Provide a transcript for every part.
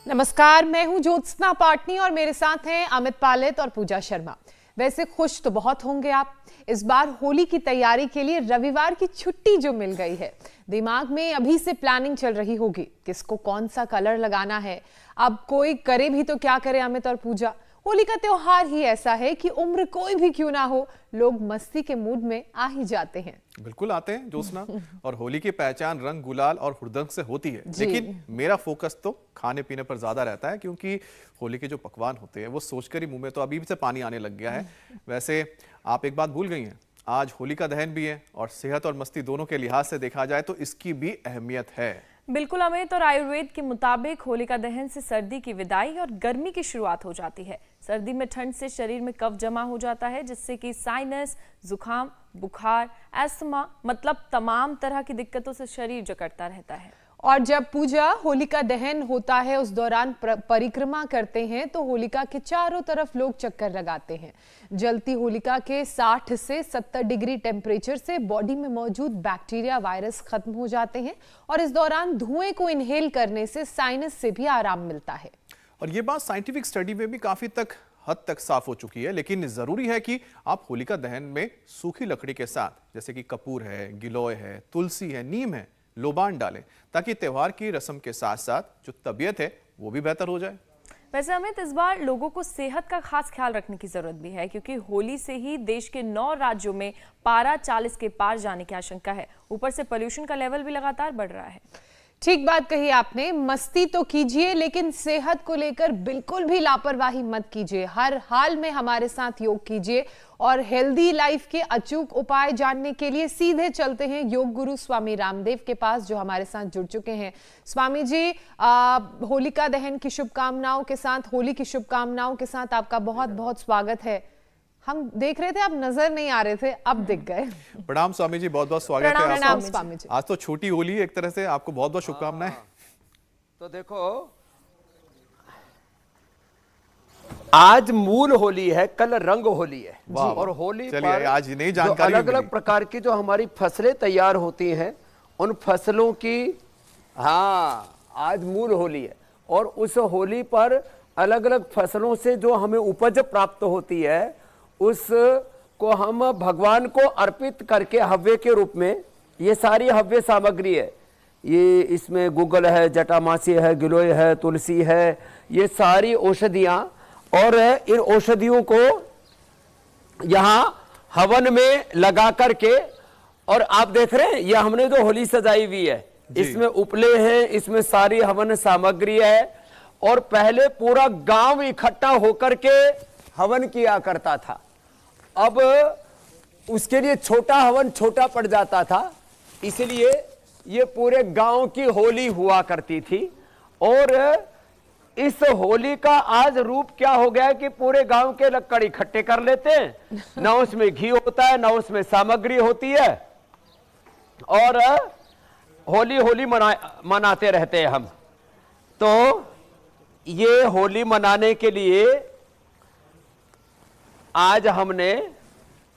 नमस्कार, मैं हूं ज्योत्सना पाटनी और मेरे साथ हैं अमित पालित और पूजा शर्मा। वैसे खुश तो बहुत होंगे आप, इस बार होली की तैयारी के लिए रविवार की छुट्टी जो मिल गई है। दिमाग में अभी से प्लानिंग चल रही होगी, किसको कौन सा कलर लगाना है। अब कोई करे भी तो क्या करे अमित और पूजा, होली का त्योहार ही ऐसा है कि उम्र कोई भी क्यों ना हो, लोग मस्ती के मूड में आ ही जाते हैं। बिल्कुल आते हैं ज्योत्सना, और होली की पहचान रंग, गुलाल और हुड़दंग से होती है। लेकिन मेरा फोकस तो खाने पीने पर ज्यादा रहता है, क्योंकि होली के जो पकवान होते हैं वो सोचकर ही मुंह में तो अभी से पानी आने लग गया है। वैसे आप एक बात भूल गई हैं, आज होलिका दहन भी है और सेहत और मस्ती दोनों के लिहाज से देखा जाए तो इसकी भी अहमियत है। बिल्कुल अमित, और आयुर्वेद के मुताबिक होलिका दहन से सर्दी की विदाई और गर्मी की शुरुआत हो जाती है। सर्दी में ठंड से शरीर में कफ जमा हो जाता है, जिससे कि साइनस, जुकाम, बुखार, अस्थमा मतलब तमाम तरह की दिक्कतों से शरीर जकड़ता रहता है। और जब पूजा होलिका दहन होता है उस दौरान परिक्रमा करते हैं तो होलिका के चारों तरफ लोग चक्कर लगाते हैं। जलती होलिका के 60 से 70 डिग्री टेम्परेचर से बॉडी में मौजूद बैक्टीरिया, वायरस खत्म हो जाते हैं और इस दौरान धुएं को इनहेल करने से साइनस से भी आराम मिलता है। और ये बात साइंटिफिक स्टडी में भी काफी हद तक साफ हो चुकी है। लेकिन जरूरी है कि आप होलिका दहन में सूखी लकड़ी के साथ, जैसे कि कपूर है, गिलोय है, तुलसी है, नीम है, लोबान डालें, ताकि त्योहार की रस्म के साथ साथ जो तबीयत है वो भी बेहतर हो जाए। वैसे अमित, इस बार लोगों को सेहत का खास ख्याल रखने की जरूरत भी है, क्योंकि होली से ही देश के 9 राज्यों में पारा 40 के पार जाने की आशंका है। ऊपर से पोल्यूशन का लेवल भी लगातार बढ़ रहा है। ठीक बात कही आपने, मस्ती तो कीजिए लेकिन सेहत को लेकर बिल्कुल भी लापरवाही मत कीजिए। हर हाल में हमारे साथ योग कीजिए और हेल्दी लाइफ के अचूक उपाय जानने के लिए सीधे चलते हैं योग गुरु स्वामी रामदेव के पास, जो हमारे साथ जुड़ चुके हैं। स्वामी जी, होलिका दहन की शुभकामनाओं के साथ, होली की शुभकामनाओं के साथ आपका बहुत बहुत स्वागत है। हम देख रहे थे आप नजर नहीं आ रहे थे, अब दिख गए। प्रणाम स्वामी जी, बहुत बहुत स्वागत है प्रणाम स्वामी जी। आज तो छोटी होली है एक तरह से, आपको बहुत बहुत शुभकामनाएं। तो देखो, आज मूल होली है, कल रंग होली है। और होली पर आज नई जानकारी, अलग अलग प्रकार की जो हमारी फसलें तैयार होती हैं, उन फसलों की आज मूल होली है। और उस होली पर अलग अलग फसलों से जो हमें उपज प्राप्त होती है, उसको हम भगवान को अर्पित करके हव्य के रूप में, ये सारी हव्य सामग्री है, ये इसमें गुगल है, जटामासी है, गिलोय है, तुलसी है, ये सारी औषधियां, और इन औषधियों को यहाँ हवन में लगा करके, और आप देख रहे हैं ये हमने जो होली सजाई हुई है, इसमें उपले हैं, इसमें सारी हवन सामग्री है। और पहले पूरा गांव इकट्ठा होकर के हवन किया करता था। अब उसके लिए छोटा हवन छोटा पड़ जाता था, इसलिए ये पूरे गांव की होली हुआ करती थी। और इस होली का आज रूप क्या हो गया कि पूरे गांव के लक्कड़ इकट्ठे कर लेते हैं, ना उसमें घी होता है, ना उसमें सामग्री होती है, और होली होली मनाते रहते हैं हम। तो ये होली मनाने के लिए आज हमने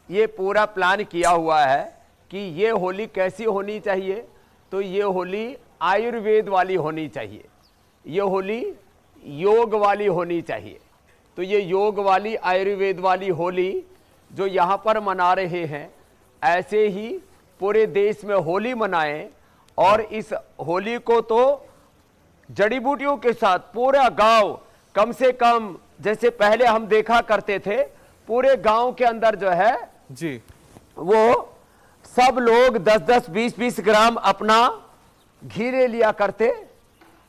ये पूरा प्लान किया हुआ है कि ये होली कैसी होनी चाहिए। तो ये होली आयुर्वेद वाली होनी चाहिए, ये होली योग वाली होनी चाहिए। तो ये योग वाली, आयुर्वेद वाली होली जो यहाँ पर मना रहे हैं, ऐसे ही पूरे देश में होली मनाएं। और इस होली को तो जड़ी बूटियों के साथ पूरा गांव, कम से कम जैसे पहले हम देखा करते थे, पूरे गांव के अंदर जो है जी, वो सब लोग 10-10, 20-20 ग्राम अपना घी ले लिया करते,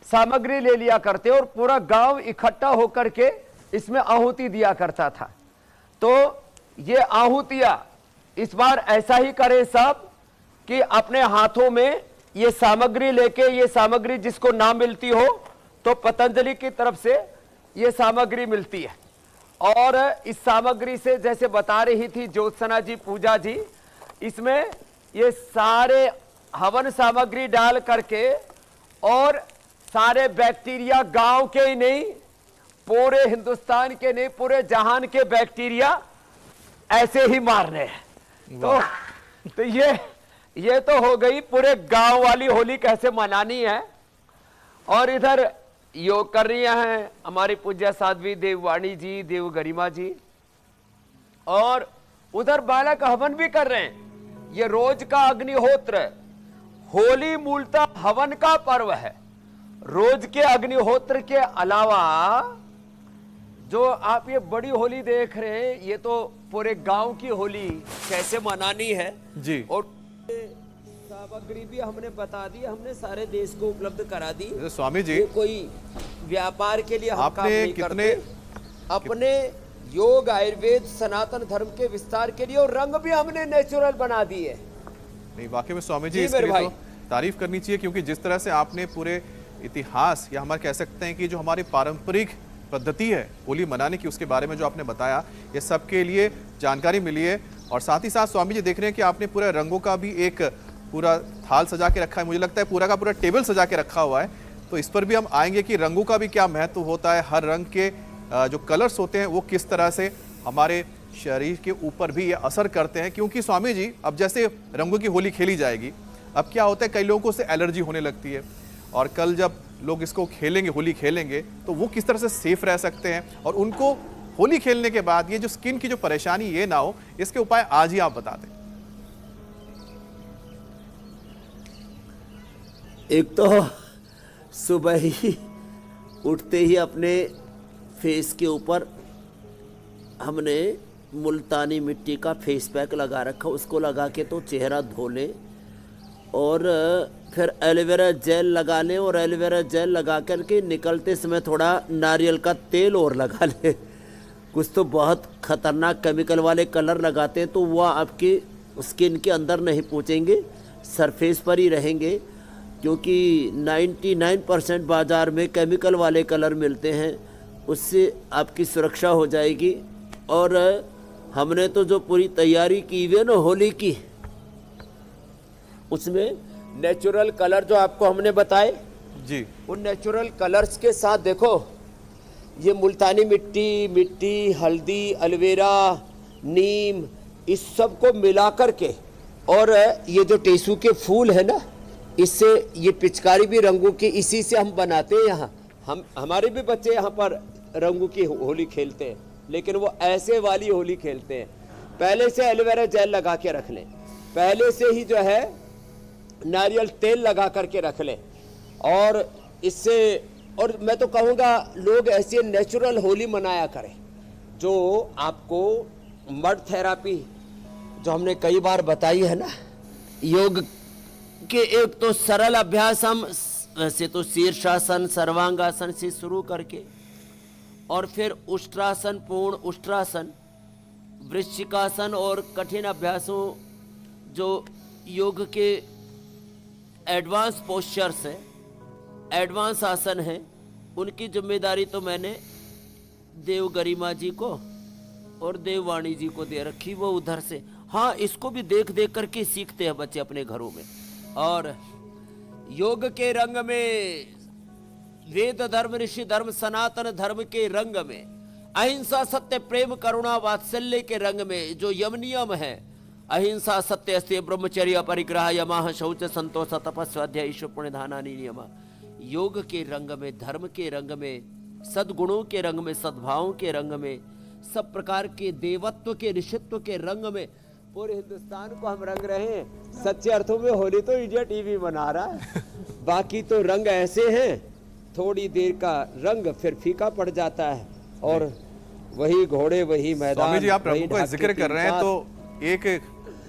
सामग्री ले लिया करते, और पूरा गांव इकट्ठा होकर के इसमें आहुति दिया करता था। तो ये आहुतियां इस बार ऐसा ही करें सब, कि अपने हाथों में ये सामग्री लेके, ये सामग्री जिसको ना मिलती हो तो पतंजलि की तरफ से ये सामग्री मिलती है। और इस सामग्री से, जैसे बता रही थी ज्योत्सना जी, पूजा जी, इसमें ये सारे हवन सामग्री डाल करके, और सारे बैक्टीरिया, गांव के ही नहीं, पूरे हिंदुस्तान के नहीं, पूरे जहान के बैक्टीरिया ऐसे ही मारने हैं। तो ये तो हो गई पूरे गांव वाली होली कैसे मनानी है। और इधर योग कर रही हैं हमारी पूज्य साध्वी देववाणी जी, देव गरिमा जी, और उधर बालक हवन भी कर रहे हैं। ये रोज का अग्निहोत्र है। होली मूलतः हवन का पर्व है। रोज के अग्निहोत्र के अलावा जो आप ये बड़ी होली देख रहे हैं, ये तो पूरे गांव की होली कैसे मनानी है जी, और सामग्री भी हमने बता दी, हमने सारे देश को उपलब्ध करा दी। स्वामी जी, कोई व्यापार के लिए हम काम आपने नहीं कितने करते, अपने योग आयुर्वेद सनातन धर्म के विस्तार के लिए, और रंग भी हमने नेचुरल बना दिए। नहीं वाकई में स्वामी जी, इसके लिए तो तारीफ करनी चाहिए, क्योंकि जिस तरह से आपने पूरे इतिहास या हमारे कह सकते हैं कि जो हमारी पारंपरिक पद्धति है होली मनाने की, उसके बारे में जो आपने बताया, ये सबके लिए जानकारी मिली है। और साथ ही साथ स्वामी जी देख रहे हैं कि आपने पूरे रंगों का भी एक पूरा थाल सजा के रखा है, मुझे लगता है पूरा का पूरा टेबल सजा के रखा हुआ है। तो इस पर भी हम आएंगे कि रंगों का भी क्या महत्व होता है, हर रंग के जो कलर्स होते हैं वो किस तरह से हमारे शरीर के ऊपर भी ये असर करते हैं। क्योंकि स्वामी जी, अब जैसे रंगों की होली खेली जाएगी, अब क्या होता है कई लोगों को एलर्जी होने लगती है, और कल जब लोग इसको खेलेंगे, होली खेलेंगे, तो वो किस तरह से सेफ रह सकते हैं, और उनको होली खेलने के बाद ये जो स्किन की जो परेशानी ये ना हो, इसके उपाय आज ही आप बता दें। एक तो सुबह ही उठते ही अपने फेस के ऊपर हमने मुल्तानी मिट्टी का फेस पैक लगा रखा, उसको लगा के तो चेहरा धो लें, और फिर एलोवेरा जेल लगा लें, और एलोवेरा जेल लगा कर के निकलते समय थोड़ा नारियल का तेल और लगा लें। कुछ तो बहुत ख़तरनाक केमिकल वाले कलर लगाते हैं, तो वह आपकी स्किन के अंदर नहीं पहुँचेंगे, सरफेस पर ही रहेंगे, क्योंकि 99% बाज़ार में केमिकल वाले कलर मिलते हैं, उससे आपकी सुरक्षा हो जाएगी। और हमने तो जो पूरी तैयारी की हुई है ना होली की, उसमें नेचुरल कलर जो आपको हमने बताए जी, उन नेचुरल कलर्स के साथ देखो, ये मुल्तानी मिट्टी, हल्दी, एलोवेरा, नीम, इस सब को मिला कर के, और ये जो टेसू के फूल है ना, इससे ये पिचकारी भी रंगों की इसी से हम बनाते हैं। यहाँ हमारे भी बच्चे यहाँ पर रंगों की होली खेलते हैं, लेकिन वो ऐसे वाली होली खेलते हैं। पहले से एलोवेरा जेल लगा के रख लें, पहले से ही जो है नारियल तेल लगा करके रख लें, और इससे, और मैं तो कहूँगा लोग ऐसे नेचुरल होली मनाया करें। जो आपको मड थेरापी जो हमने कई बार बताई है ना, योग के एक तो सरल अभ्यास, हम वैसे तो शीर्षासन, सर्वांगासन से शुरू करके, और फिर उष्ट्रासन, पूर्ण उष्ट्रासन, वृश्चिकासन और कठिन अभ्यासों जो योग के एडवांस पोस्चर्स हैं, एडवांस आसन हैं, उनकी जिम्मेदारी तो मैंने देव गरिमा जी को और देववाणी जी को दे रखी, वो उधर से। हाँ, इसको भी देख देख करके सीखते हैं बच्चे अपने घरों में। और योग के रंग में, वेद धर्म, ऋषि धर्म, सनातन धर्म के रंग में, अहिंसा, सत्य, प्रेम, करुणा, वात्सल्य के रंग में जो यम नियम है, अहिंसा, सत्य, अस्तेय, ब्रह्मचर्य, परिग्रह, यमाह, शौच, संतोष, तपस्वाध्याय, ईश्वर, पुण्यधानानि नियम, योग के रंग में, धर्म के रंग में, सद्गुणों के रंग में, सद्भावों के रंग में, सब प्रकार के देवत्व के, ऋषित्व के रंग में पूरे हिंदुस्तान को हम रंग रहे हैं। सच्चे अर्थों में होली तो इंडिया टीवी मना रहा है। बाकी तो रंग ऐसे हैं, थोड़ी देर का रंग फिर फीका पड़ जाता है, और वही घोड़े, वही मैदान। स्वामी जी, आप रंगों का जिक्र कर रहे हैं, तो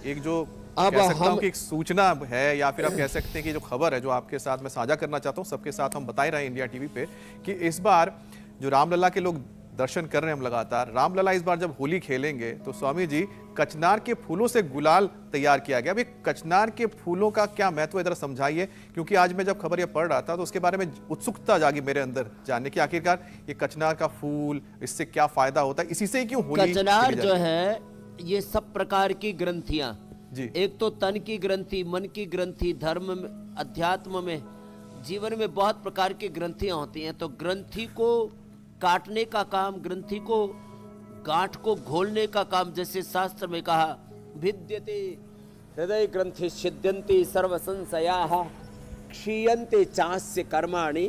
एक जो कह सकता हूं कि एक सूचना है, या फिर आप कह सकते हैं कि जो खबर है जो आपके साथ मैं साझा करना चाहता हूं, सबके साथ हम बता ही रहे हैं इंडिया टीवी पे, कि इस बार जो रामलला के लोग दर्शन कर रहे हैं हम लगातार, रामलला इस बार जब होली खेलेंगे तो स्वामी जी कचनार के फूलों से गुलाल तैयार किया गया। अभी कचनार के फूलों का क्या महत्व है, जरा समझाइए, क्योंकि आज मैं जब खबर ये पढ़ रहा था तो उसके बारे में उत्सुकता जागी मेरे अंदर जानने की, आखिरकार ये कचनार का फूल, इससे क्या फायदा होता है, इसी से क्यों होली। कचनार जो है, ये सब प्रकार की ग्रंथियां जी, एक तो तन की ग्रंथि, मन की ग्रंथि, धर्म में, अध्यात्म में, जीवन में बहुत प्रकार की ग्रंथियां होती हैं। तो ग्रंथि को काटने का काम, ग्रंथि को, गांठ को घोलने का काम, जैसे शास्त्र में कहा, भिद्यते हृदय ग्रंथि छिद्यन्ति सर्व संशयाः क्षीयन्ते चास्य कर्माणि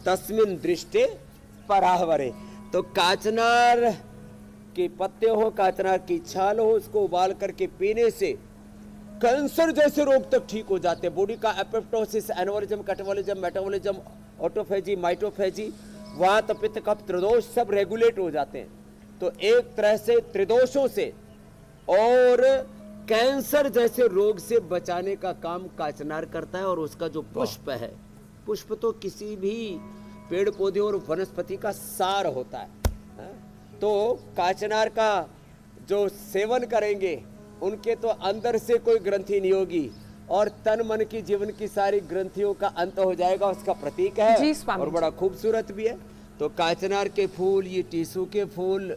तस्मिन दृष्टे परावरे। तो काचनार के पत्ते हो, काचनार की छाल हो, उसको उबाल करके पीने से कैंसर जैसे रोग तक ठीक हो जाते हैं। बॉडी का apoptosis, aneurysm, catabolism, metabolism, autophagy, mitophagy, vata, pitta, कफ, त्रिदोष सब रेगुलेट हो जाते हैं। तो एक तरह से त्रिदोषों से और कैंसर जैसे रोग से बचाने का काम काचनार करता है। और उसका जो पुष्प है, पुष्प तो किसी भी पेड़ पौधे और वनस्पति का सार होता है। तो काचनार का जो सेवन करेंगे उनके तो अंदर से कोई ग्रंथि नहीं होगी और तन मन की जीवन की सारी ग्रंथियों का अंत हो जाएगा, उसका प्रतीक है और बड़ा खूबसूरत भी है। तो काचनार के फूल, ये टीसू के फूल,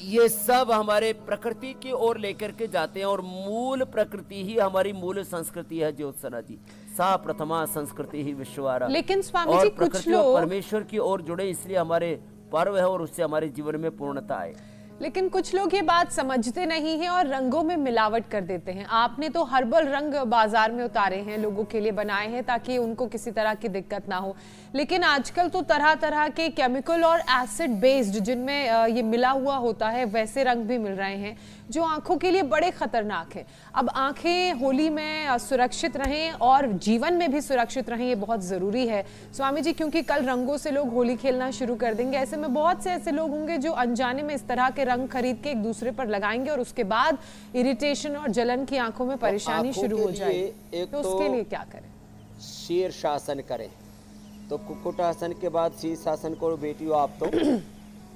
ये सब हमारे प्रकृति की ओर लेकर के जाते हैं। और मूल प्रकृति ही हमारी मूल संस्कृति है ज्योत्सना जी। सा प्रथमा संस्कृति ही विश्वारा। लेकिन स्वामी जी कुछ लोग परमेश्वर की ओर जुड़े, इसलिए हमारे पर्व है और उससे हमारे जीवन में पूर्णता आए। लेकिन कुछ लोग ये बात समझते नहीं हैं और रंगों में मिलावट कर देते हैं। आपने तो हर्बल रंग बाजार में उतारे हैं, लोगों के लिए बनाए हैं ताकि उनको किसी तरह की दिक्कत ना हो। लेकिन आजकल तो तरह तरह के केमिकल और एसिड बेस्ड जिनमें ये मिला हुआ होता है वैसे रंग भी मिल रहे हैं जो आंखों के लिए बड़े खतरनाक है। अब आंखें होली में सुरक्षित रहें और जीवन में भी सुरक्षित रहें, ये बहुत जरूरी है स्वामी जी, क्योंकि कल रंगों से लोग होली खेलना शुरू कर देंगे। ऐसे में बहुत से ऐसे लोग होंगे जो अनजाने में इस तरह के रंग खरीद के एक दूसरे पर लगाएंगे और उसके बाद इरिटेशन और जलन की आंखों में परेशानी शुरू हो जाएगी। तो उसके लिए क्या करें? शीर्षासन करें। तो कुक्कुटासन के बाद शीर्षासन करो बेटियों आप। तो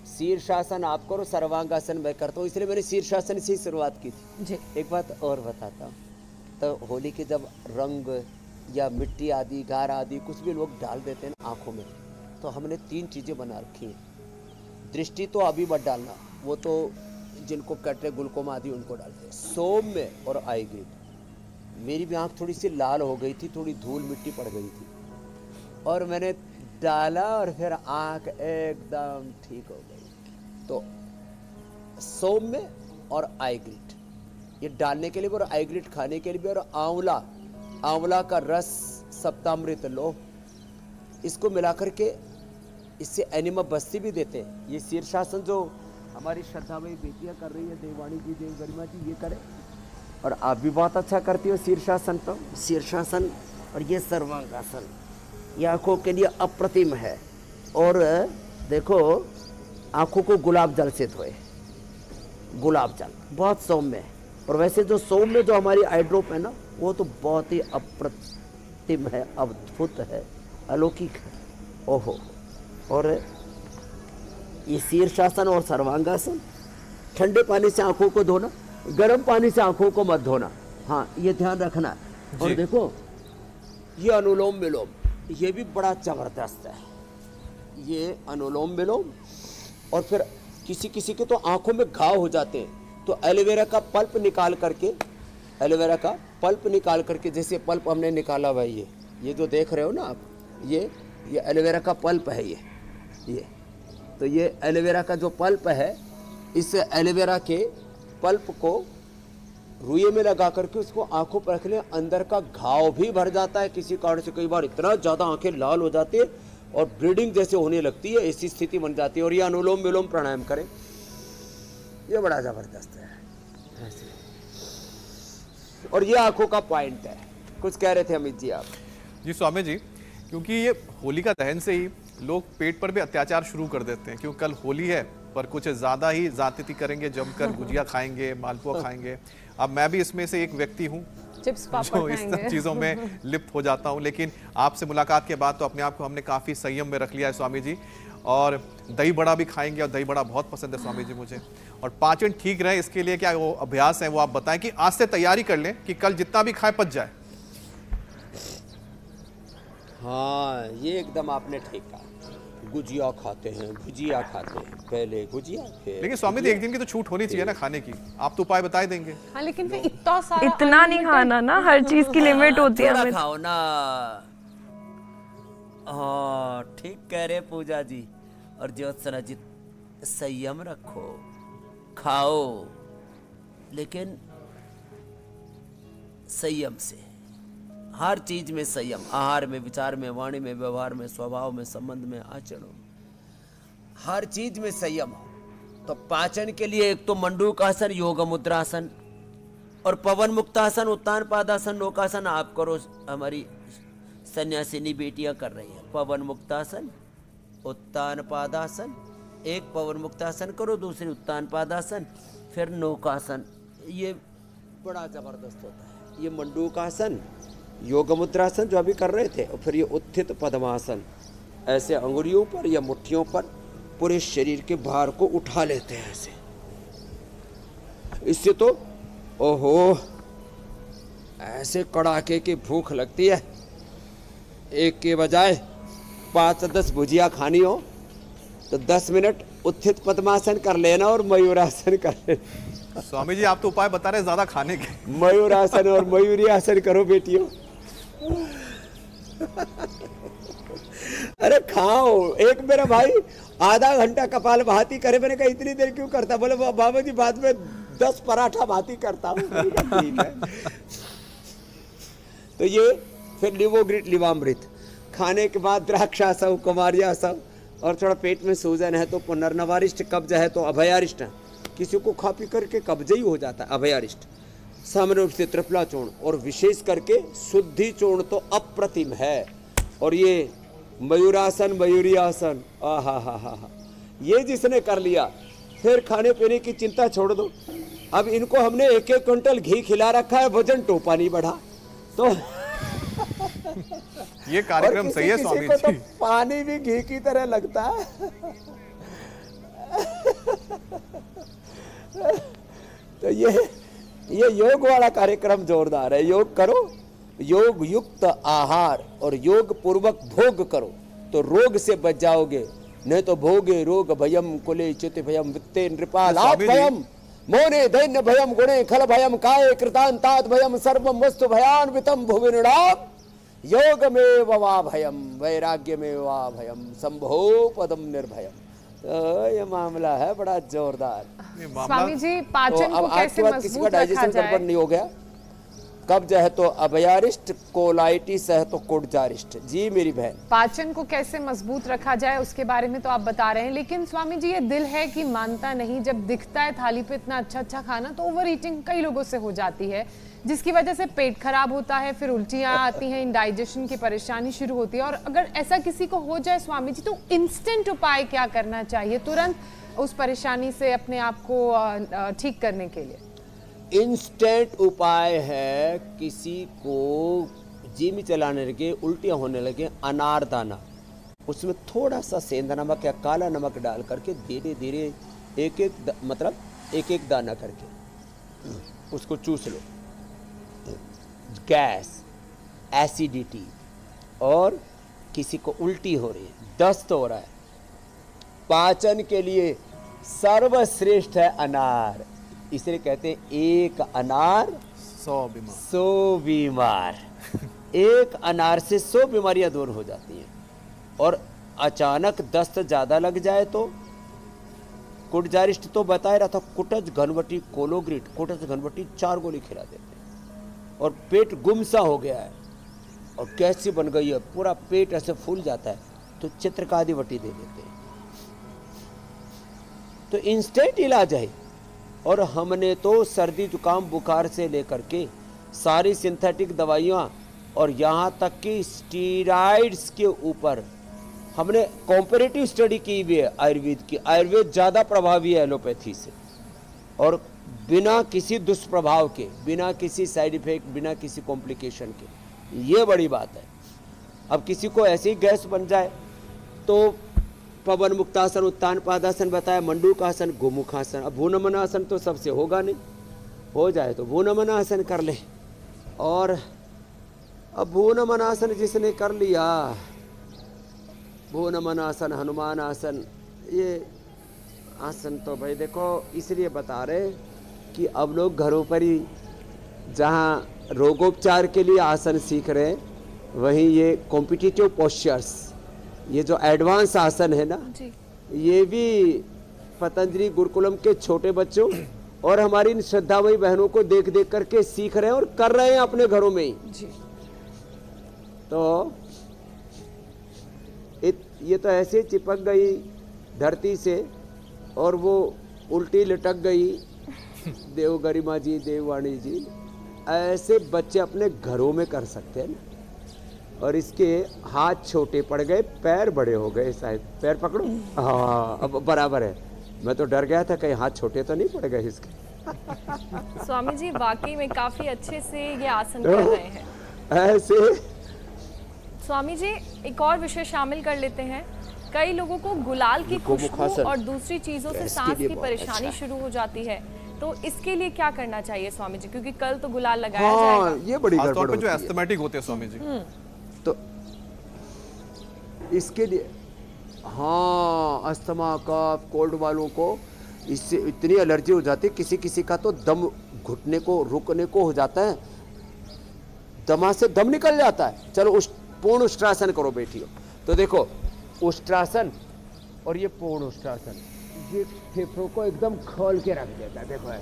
शीर्षासन आप करो, सर्वांगासन मैं करता हूँ, इसलिए मैंने शीर्षासन से ही शुरुआत की थी जी। एक बात और बताता हूँ, तो होली के जब रंग या मिट्टी आदि, गार आदि कुछ भी लोग डाल देते हैं आंखों में, तो हमने 3 चीज़ें बना रखी हैं। दृष्टि तो अभी मत डालना, वो तो जिनको कटरे ग्लूकोमा आदि उनको डालते हैं। सौम्य और आई ग्रिड। मेरी भी आँख थोड़ी सी लाल हो गई थी, थोड़ी धूल मिट्टी पड़ गई थी और मैंने डाला और फिर आँख एकदम ठीक हो गई। तो सौम्य और आई ग्रिड ये डालने के लिए भी और आई ग्रिड खाने के लिए भी। और आंवला, आंवला का रस, सप्तामृत लो, इसको मिलाकर के इससे एनिमा बस्ती भी देते हैं। ये शीर्षासन जो हमारी श्रद्धामयी बेटियां कर रही है, देववाणी जी, देव गरिमा जी, ये करें। और आप भी बहुत अच्छा करती हो शीर्षासन। तो शीर्षासन और ये सर्वांगासन ये आँखों के लिए अप्रतिम है। और देखो आँखों को गुलाब जल से धोए, गुलाब जल बहुत सौम्य है। और वैसे जो सौम्य जो हमारी आई ड्रॉप है ना, वो तो बहुत ही अप्रतिम है, अद्भुत है, अलौकिक है। ओहो। और ये शीर्षासन और सर्वांगासन, ठंडे पानी से आँखों को धोना, गर्म पानी से आँखों को मत धोना, हाँ ये ध्यान रखना। और देखो ये अनुलोम विलोम, ये भी बड़ा जबरदस्त है, ये अनुलोम विलोम। और फिर किसी किसी के तो आंखों में घाव हो जाते हैं, तो एलोवेरा का पल्प निकाल करके, एलोवेरा का पल्प निकाल करके, जैसे पल्प हमने निकाला हुआ है, ये जो देख रहे हो ना आप, ये एलोवेरा का पल्प है ये। तो ये एलोवेरा का जो पल्प है, इस एलोवेरा के पल्प को रुई में लगा करके उसको आंखों पर रख ले, अंदर का घाव भी भर जाता है। किसी कारण से कई बार इतना ज़्यादा आंखें लाल हो जाती है और ब्लीडिंग जैसे होने लगती है, ऐसी स्थिति बन जाती है। और ये अनुलोम विलोम प्राणायाम करें, ये बड़ा ज़बरदस्त है ऐसे। और ये आंखों का पॉइंट है। कुछ कह रहे थे अमित जी आप? जी स्वामी जी, क्योंकि ये होलिका दहन से ही लोग पेट पर भी अत्याचार शुरू कर देते हैं, क्योंकि कल होली है पर कुछ ज़्यादा ही जातिती करेंगे, जमकर गुजिया खाएंगे, मालपुआ खाएंगे। अब मैं भी इसमें से एक व्यक्ति हूँ जो इस सब चीज़ों में लिप्त हो जाता हूँ। लेकिन आपसे मुलाकात के बाद तो अपने आप को हमने काफ़ी संयम में रख लिया है स्वामी जी। और दही बड़ा भी खाएंगे, और दही बड़ा बहुत पसंद है स्वामी जी मुझे। और पाचन ठीक रहे इसके लिए क्या वो अभ्यास है वो आप बताएं, कि आज से तैयारी कर लें कि कल जितना भी खाए पच जाए। हाँ ये एकदम आपने ठीक कहा। गुजिया खाते हैं, भुजिया खाते हैं, पहले गुजिया फिर। लेकिन स्वामी जी एक दिन की तो छूट होनी चाहिए ना खाने की, आप तो उपाय बता देंगे। हाँ लेकिन फिर इतना सारा इतना नहीं खाना ना, हर चीज की लिमिट होती है। खाओ ना। हाँ ठीक कह रहे पूजा जी और ज्योत्सना जी, संयम रखो, खाओ लेकिन संयम से। हर चीज में संयम, आहार में, विचार में, वाणी में, व्यवहार में, स्वभाव में, संबंध में, आचरण में, हर चीज में संयम हो। तो पाचन के लिए एक तो मंडूकासन, योग मुद्रासन और पवन मुक्तासन, उत्तान पादासन, नौकासन आप करो, हमारी सन्यासिनी बेटियां कर रही हैं। पवन मुक्तासन, उत्तान पादासन, एक पवन मुक्तासन करो, दूसरी उत्तान पादासन, फिर नौकासन। ये बड़ा जबरदस्त होता है। ये मंडूकासन, योग मुद्रासन जो अभी कर रहे थे, और फिर ये उत्थित पद्मासन, ऐसे अंगुलियों पर या मुट्ठियों पर पूरे शरीर के भार को उठा लेते हैं ऐसे। इससे तो ओहो ऐसे कड़ाके की भूख लगती है, एक के बजाय 5-10 भुजिया खानी हो तो 10 मिनट उत्थित पद्मासन कर लेना और मयूरासन कर लेना। स्वामी जी आप तो उपाय बता रहे हैं ज्यादा खाने के। मयूरासन और मयूरी आसन करो बेटियों। अरे खाओ। एक मेरा भाई आधा घंटा कपाल भाती करे, मैंने कहा इतनी देर क्यों करता? बोले बाबा जी बाद में 10 पराठा भाती करता हूँ। ठीक है। तो ये फिर लिवोग्रिट लिवामृत खाने के बाद द्राक्षासन, कुमारियासन, और थोड़ा पेट में सूजन है तो पुनर्नवारिष्ट, कब्ज है तो अभयारिष्ट है। किसी को खा पी करके कब्ज ही हो जाता है, अभयारिष्ट। सामान्य रूप से त्रिफला चूर्ण और विशेष करके शुद्धि चूर्ण तो अप्रतिम है। और ये मयूरासन, मयूरी आसन, आहा हा हा हा, ये जिसने कर लिया फिर खाने पीने की चिंता छोड़ दो। अब इनको हमने 1-1 क्विंटल घी खिला रखा है, वजन टोपा नहीं बढ़ा। तो ये कार्यक्रम सही है स्वामी को जी। तो पानी भी घी की तरह लगता है। तो ये योग वाला कार्यक्रम जोरदार है। योग करो, योग युक्त आहार और योग पूर्वक भोग करो तो रोग से बच जाओगे। नहीं तो भोगे रोग भयम कुले चित भयम वित्ते नृपालाप भयम मोने दैन्य भयम गुणे खल भयम काय कृतांतात भयम सर्वम वस्तु भयान्वितम भुवि नृणाम योग में वा भयम वैराग्य में वा भयम संभो पदम निर्भयम। तो ये मामला है बड़ा जोरदार। स्वामी जी पाचन तो को कैसे किसी का मजबूत रखा डाइजेशन जाए? गड़बड़ नहीं हो गया, कब्ज है तो अभयारिष्ट, कोलाइटिस है तो कुटजारिष्ट। जी मेरी बहन, पाचन को कैसे मजबूत रखा जाए उसके बारे में तो आप बता रहे हैं, लेकिन स्वामी जी ये दिल है कि मानता नहीं। जब दिखता है थाली पे इतना अच्छा अच्छा खाना तो ओवर ईटिंग कई लोगों से हो जाती है, जिसकी वजह से पेट खराब होता है, फिर उल्टियां आती हैं, इंडाइजेशन की परेशानी शुरू होती है। और अगर ऐसा किसी को हो जाए स्वामी जी तो इंस्टेंट उपाय क्या करना चाहिए तुरंत उस परेशानी से अपने आप को ठीक करने के लिए? इंस्टेंट उपाय है, किसी को जिम चलाने लगे, उल्टियां होने लगे, अनारदाना उसमें थोड़ा सा सेंधा नमक या काला नमक डाल करके धीरे धीरे एक एक दाना करके उसको चूस लो। गैस, एसिडिटी और किसी को उल्टी हो रही है, दस्त हो रहा है, पाचन के लिए सर्वश्रेष्ठ है अनार। इसलिए कहते हैं एक अनार 100 बीमार। एक अनार से 100 बीमारियां दूर हो जाती हैं। और अचानक दस्त ज्यादा लग जाए तो कुटजारिष्ट तो बताया रहा था, कुटज घनवटी कोलोग्रिट, कुटज घनवटी 4 गोली खिला देते हैं। और पेट गुमसा हो गया है और कैसी बन गई है, पूरा पेट ऐसे फूल जाता है तो चित्रकादि वटी दे देते हैं। तो इंस्टेंट इलाज है। और हमने तो सर्दी जुकाम बुखार से लेकर के सारी सिंथेटिक दवाइयाँ और यहाँ तक कि स्टीरॉइड्स के ऊपर हमने कॉम्परेटिव स्टडी की हुई है आयुर्वेद की। आयुर्वेद ज़्यादा प्रभावी है एलोपैथी से, और बिना किसी दुष्प्रभाव के, बिना किसी साइड इफेक्ट, बिना किसी कॉम्प्लिकेशन के। ये बड़ी बात है। अब किसी को ऐसी ही गैस बन जाए तो पवन मुक्तासन, उत्तान पादासन बताया, मंडूकासन, गोमुखासन। अब भूनमनासन तो सबसे होगा नहीं, हो जाए तो भूनमनासन कर ले। और अब भूनमनासन जिसने कर लिया, भूनमनासन, हनुमान आसन, ये आसन तो भाई देखो इसलिए बता रहे कि अब लोग घरों पर ही जहाँ रोगोपचार के लिए आसन सीख रहे हैं, वहीं ये कॉम्पिटिटिव पोस्चर्स, ये जो एडवांस आसन है ना जी, ये भी पतंजलि गुरुकुलम के छोटे बच्चों और हमारी इन श्रद्धामयी बहनों को देख देख करके सीख रहे हैं और कर रहे हैं अपने घरों में ही। जी। तो ये तो ऐसे चिपक गई धरती से और वो उल्टी लटक गई। देव गरिमा जी, देववाणी जी, ऐसे बच्चे अपने घरों में कर सकते हैं ना। और इसके हाथ छोटे पड़ गए, पैर बड़े हो गए शायद। पैर पकड़ो, हाँ अब बराबर है। मैं तो डर गया था कहीं हाथ छोटे तो नहीं पड़ गए इसके। स्वामी जी वाकई में काफी अच्छे से ये आसन कर रहे हैं। ऐसे स्वामी जी एक और विषय शामिल कर लेते हैं। कई लोगों को गुलाल की खुशबू और दूसरी चीजों से सांस की परेशानी शुरू हो जाती है, तो इसके लिए क्या करना चाहिए स्वामी जी? क्योंकि कल तो गुलाल लगाया जाएगा। ये बड़ी खासतौर पे जो एस्थमेटिक होते हैं स्वामी जी, तो इसके लिए हाँ, अस्थमा कफ कोल्ड वालों को इससे इतनी एलर्जी हो जाती है। किसी किसी का तो दम घुटने को रुकने को हो जाता है, दमा से दम निकल जाता है। चलो उस पूर्ण उष्ट्रासन करो बेटियों। तो देखो उष्ट्रासन और ये पूर्ण उष्ट्रासन, ये फेफड़ों को एकदम खोल के रख देता है। देखो है।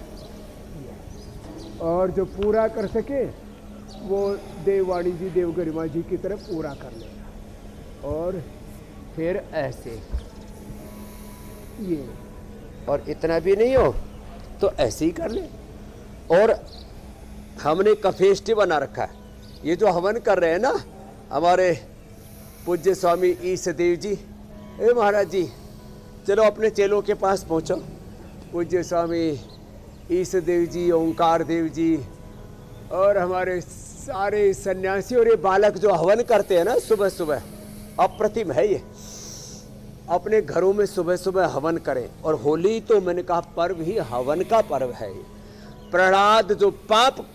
और जो पूरा कर सके वो देववाणी जी, देव गरिमा जी की तरह पूरा कर लेगा। और फिर ऐसे ये, और इतना भी नहीं हो तो ऐसे ही कर ले। और हमने कफेष्टि बना रखा है। ये जो हवन कर रहे हैं ना हमारे पूज्य स्वामी ईसदेव जी, ए महाराज जी चलो अपने चेलों के पास पहुंचो। पूज्य स्वामी ईसदेव जी, ओंकार देव जी और हमारे सारे सन्यासी और ये बालक जो हवन करते हैं ना सुबह सुबह, अप्रतिम है ये। अपने घरों में सुबह सुबह हवन करें। और होली तो मैंने कहा पर्व ही हवन का पर्व है। प्रहलाद जो पाप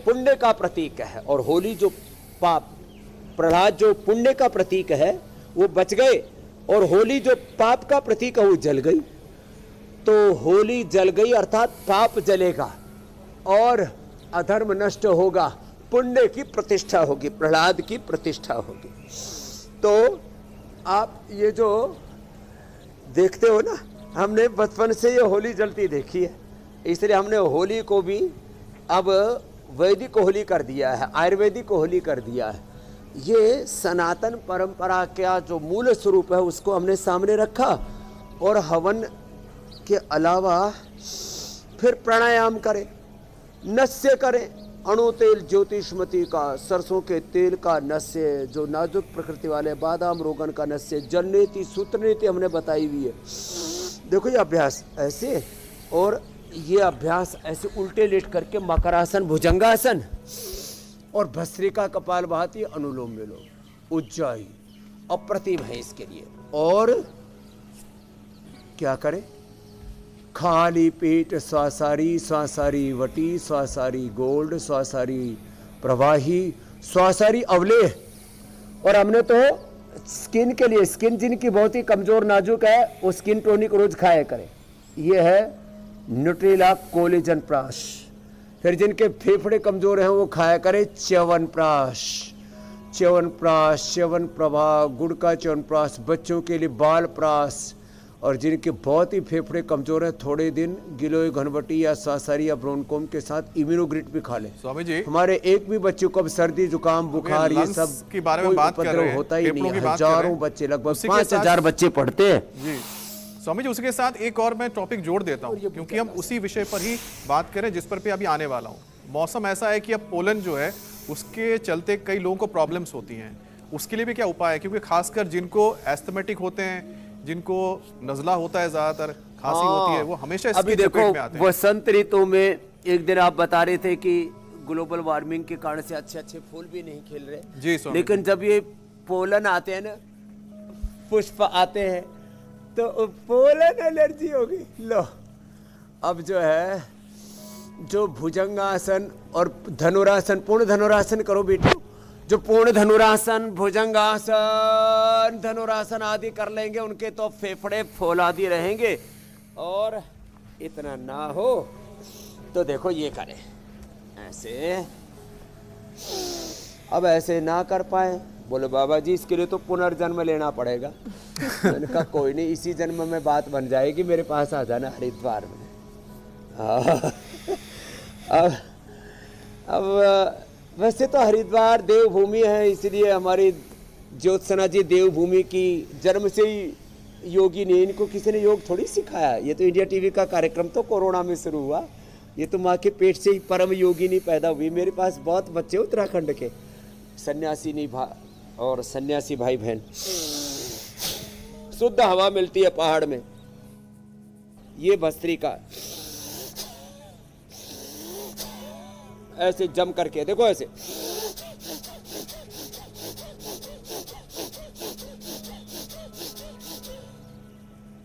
पुण्य का प्रतीक है, और होली जो पाप, प्रहलाद जो पुण्य का प्रतीक है वो बच गए, और होली जो पाप का प्रतीक है वो जल गई। तो होली जल गई अर्थात पाप जलेगा और अधर्म नष्ट होगा, पुण्य की प्रतिष्ठा होगी, प्रहलाद की प्रतिष्ठा होगी। तो आप ये जो देखते हो ना, हमने बचपन से ये होली जलती देखी है, इसलिए हमने होली को भी अब वैदिक होली कर दिया है, आयुर्वेदिक होली कर दिया है। ये सनातन परंपरा का जो मूल स्वरूप है उसको हमने सामने रखा। और हवन के अलावा फिर प्राणायाम करें, नस्य करें, अणु तेल ज्योतिषमती का, सरसों के तेल का नस्य, जो नाजुक प्रकृति वाले बादाम रोगन का नस्य, जल नीति सूत्र नीति हमने बताई हुई है। देखो ये अभ्यास ऐसे, और ये अभ्यास ऐसे उल्टे लेट करके मकरासन, भुजंगासन और भस्त्रिका कपालभाति, अनुलोम विलोम, उज्जाई अप्रतिम है इसके लिए। और क्या करें, खाली पेट स्वासारी, स्वासारी वटी, स्वासारी गोल्ड, स्वासारी प्रवाही, स्वासारी अवलेह। और हमने तो स्किन के लिए, स्किन जिनकी बहुत ही कमजोर नाजुक है वो स्किन टोनिक रोज खाया करें। ये है न्यूट्रेला कोलेजन प्राश। फिर जिनके फेफड़े कमजोर हैं वो खाया करें च्यवनप्राश, च्यवनप्राश, च्यवन प्रभा, गुड़ का च्यवनप्राश, बच्चों के लिए बाल प्राश। और जिनके बहुत ही फेफड़े कमजोर हैं थोड़े दिन गिलोय घनवटी या सासारी या ब्रोनकोम के साथ इम्यूनोग्रिट भी खा लें। स्वामी जी हमारे एक भी बच्चे को अब सर्दी जुकाम बुखार ये सब के बारे में बात कर रहे हैं, होता ही नहीं है। हजारों बच्चे, लगभग 5000 बच्चे पढ़ते हैं जी। स्वामी जी उसके साथ एक और मैं टॉपिक जोड़ देता हूँ, क्योंकि हम उसी विषय पर ही बात करें जिस पर अभी आने वाला हूँ। मौसम ऐसा है कि अब पोलन जो है उसके चलते कई लोगों को प्रॉब्लम्स होती हैं, उसके लिए भी क्या उपाय है? क्योंकि खासकर जिनको एस्थमेटिक होते हैं, जिनको नजला होता है, ज्यादातर खांसी होती है, वो हमेशा इसकी चपेट में आते हैं। वसंत ऋतु में एक दिन आप बता रहे थे कि ग्लोबल वार्मिंग के कारण से अच्छे अच्छे फूल भी नहीं खिल रहे जी, लेकिन जब ये पोलन आते हैं ना, पुष्प आते हैं, तो पोलन एलर्जी होगी। लो अब जो है, जो भुजंगासन और धनुरासन, पूर्ण धनुरासन करो बेटी। जो पूर्ण धनुरासन, भुजंगासन, धनुरासन आदि कर लेंगे उनके तो फेफड़े फौलादी रहेंगे। और इतना ना हो तो देखो ये करें ऐसे। अब ऐसे ना कर पाए, बोले बाबा जी इसके लिए तो पुनर्जन्म लेना पड़ेगा। मैंने कहा कोई नहीं, इसी जन्म में बात बन जाएगी, मेरे पास आ जाना हरिद्वार में। अब वैसे तो हरिद्वार देवभूमि है, इसलिए हमारी ज्योत्सना जी देवभूमि की जन्म से ही योगी ने, इनको किसी ने योग थोड़ी सिखाया। ये तो इंडिया टीवी का कार्यक्रम तो कोरोना में शुरू हुआ। ये तो माँ के पेट से ही परम योगी नहीं पैदा हुई। मेरे पास बहुत बच्चे उत्तराखंड के सन्यासी नहीं और सन्यासी भाई बहन। शुद्ध हवा मिलती है पहाड़ में। ये भस्त्रिका ऐसे जम करके देखो, ऐसे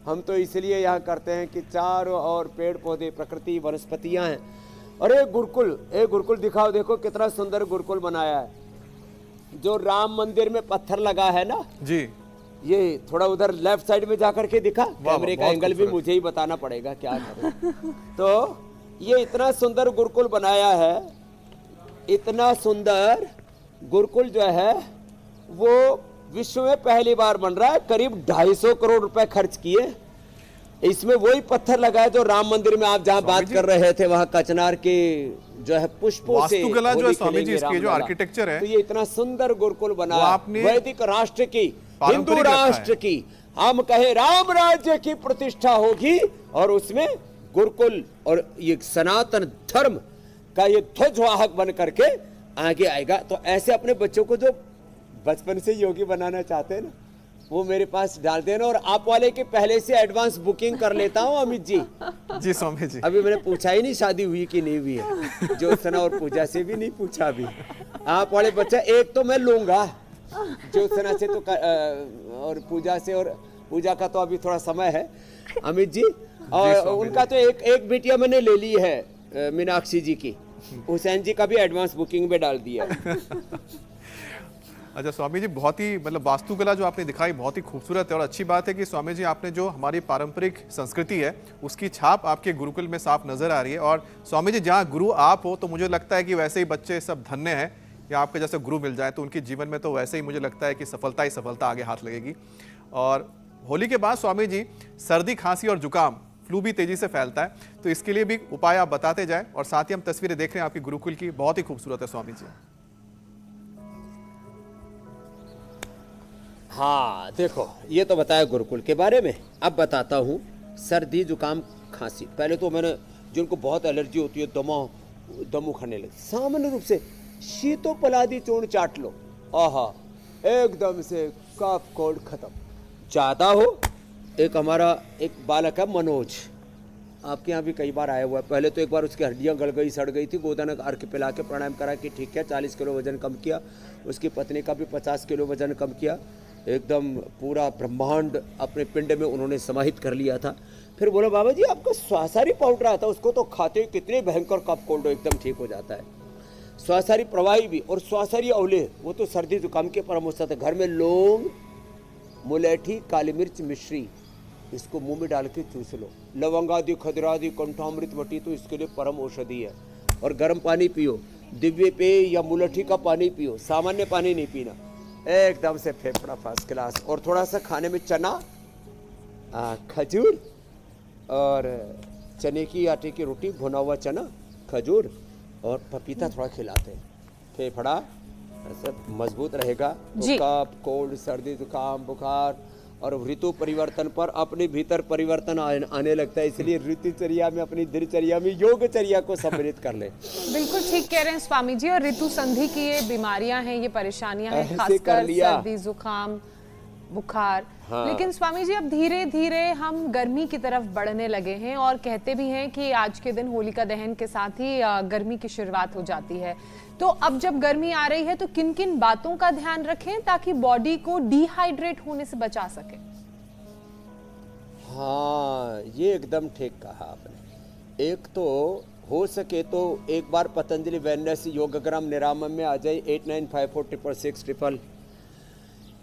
हम तो इसलिए यहाँ करते हैं कि चारों ओर पेड़ पौधे प्रकृति वनस्पतियां हैं। अरे गुरुकुल दिखाओ, देखो कितना सुंदर गुरुकुल बनाया है। जो राम मंदिर में पत्थर लगा है ना जी, ये थोड़ा उधर लेफ्ट साइड में जाकर के दिखा। कैमरे का एंगल भी मुझे ही बताना पड़ेगा, क्या करें। तो ये इतना सुंदर गुरुकुल बनाया है। इतना सुंदर गुरुकुल जो है वो विश्व में पहली बार बन रहा है। करीब 250 करोड़ रुपए खर्च किए। इसमें वही पत्थर लगा है जो राम मंदिर में आप जहां बात कर रहे थे, वहां कचनार के जो है पुष्पों से वास्तुकला जो है स्वामी जी, इसकी जो आर्किटेक्चर है, तो ये इतना सुंदर गुरुकुल बना, वैदिक राष्ट्र की, हिंदू राष्ट्र की, हम कहे राम राज्य की प्रतिष्ठा होगी और उसमें गुरुकुल और ये सनातन धर्म का ये ध्वजवाहक बन करके आगे आएगा। तो ऐसे अपने बच्चों को जो बचपन से योगी बनाना चाहते हैं ना, वो मेरे पास डाल देना। और आप वाले के पहले से एडवांस बुकिंग कर लेता हूँ अमित जी। जी स्वामी जी, अभी मैंने पूछा ही नहीं शादी हुई कि नहीं हुई है। ज्योत्सना और पूजा से भी नहीं पूछा अभी। आप वाले बच्चा एक तो मैं लूंगा ज्योत्सना से तो और पूजा से, और पूजा का तो अभी थोड़ा समय है अमित जी। और उनका तो एक बिटिया मैंने ले ली है मीनाक्षी जी की। हुसैन जी का भी एडवांस बुकिंग में डाल दिया। अच्छा स्वामी जी, बहुत ही मतलब वास्तुकला जो आपने दिखाई बहुत ही खूबसूरत है। और अच्छी बात है कि स्वामी जी आपने जो हमारी पारंपरिक संस्कृति है उसकी छाप आपके गुरुकुल में साफ नजर आ रही है। और स्वामी जी, जहाँ गुरु आप हो तो मुझे लगता है कि वैसे ही बच्चे सब धन्य हैं, या आपके जैसे गुरु मिल जाए तो उनके जीवन में तो वैसे ही मुझे लगता है कि सफलता ही सफलता आगे हाथ लगेगी। और होली के बाद स्वामी जी सर्दी, खांसी और जुकाम, फ्लू भी तेजी से फैलता है, तो इसके लिए भी उपाय आप बताते जाएं। और साथ ही हम तस्वीरें देख रहे हैं आपकी गुरुकुल की, बहुत ही खूबसूरत है स्वामी जी। हाँ देखो, ये तो बताया गुरुकुल के बारे में। अब बताता हूँ सर्दी जुकाम खांसी। पहले तो मैंने, जिनको बहुत एलर्जी होती है, दमू खाने लगे, सामान्य रूप से शीतोपलादी चूर्ण चाट लो, आहा एकदम से कफ कोल्ड खत्म। ज्यादा हो, एक हमारा एक बालक है मनोज, आपके यहाँ भी कई बार आया हुआ है। पहले तो एक बार उसकी हड्डियाँ गल गई, सड़ गई थी, गोदाना अर्घ पिला के प्राणायाम करा कि ठीक है, 40 किलो वजन कम किया। उसकी पत्नी का भी 50 किलो वजन कम किया। एकदम पूरा ब्रह्मांड अपने पिंड में उन्होंने समाहित कर लिया था। फिर बोला बाबा जी आपका स्वासारी पाउडर आता है, उसको तो खाते कितने भयंकर कफ कोल्ड एकदम ठीक हो जाता है। स्वासारी प्रवाही भी और स्वासारी अवले, वो तो सर्दी जुकाम के परम औषध है। घर में लौंग, मुलेठी, काली मिर्च, मिश्री, इसको मुंह में डाल के चूस लो। लवंगादि, खदरादि, कंठामृत वटी तो इसके लिए परम औषधि है। और गर्म पानी पियो, दिव्य पेय या मुलेठी का पानी पियो, सामान्य पानी नहीं पीना, एकदम से फेफड़ा फर्स्ट क्लास। और थोड़ा सा खाने में चना, खजूर और चने की आटे की रोटी, भुना हुआ चना, खजूर और पपीता थोड़ा खिलाते हैं, फेफड़ा ऐसा मजबूत रहेगा। तो कफ, कोल्ड, सर्दी, जुकाम, बुखार और ऋतु परिवर्तन पर अपने भीतर परिवर्तन आने लगता है। इसलिए ऋतुचर्या में, अपनी दिनचर्या में योगचर्या को सम्मिलित कर ले। बिल्कुल ठीक कह रहे हैं स्वामी जी। और ऋतु संधि की ये बीमारियां हैं, ये परेशानियां हैं, खासकर सर्दी, जुकाम, बुखार। हाँ। लेकिन स्वामी जी अब धीरे धीरे हम गर्मी की तरफ बढ़ने लगे हैं और कहते भी हैं कि आज के दिन होलिका दहन के साथ ही गर्मी की शुरुआत हो जाती है। तो अब जब गर्मी आ रही है तो किन किन बातों का ध्यान रखें ताकि बॉडी को डिहाइड्रेट होने से बचा सके? हाँ, ये एकदम ठीक कहा आपने। एक तो हो सके तो एक बार पतंजलि वेलनेस योगग्राम निरामम में आ जाए। 89546666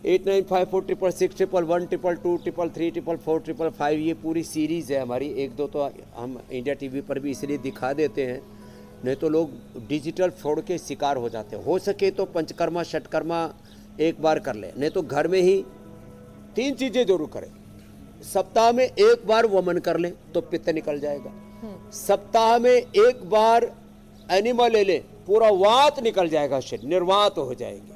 89546666 122 233 444 555। ये पूरी सीरीज़ है हमारी। एक दो तो हम इंडिया टीवी पर भी इसलिए दिखा देते हैं, नहीं तो लोग डिजिटल फ्रॉड के शिकार हो जाते हैं। हो सके तो पंचकर्मा षटकर्मा एक बार कर ले, नहीं तो घर में ही 3 चीज़ें जरूर करें। सप्ताह में एक बार वमन कर लें तो पित्त निकल जाएगा। सप्ताह में एक बार एनिमा ले लें पूरा वात निकल जाएगा, शरीर निर्वात हो जाएंगे।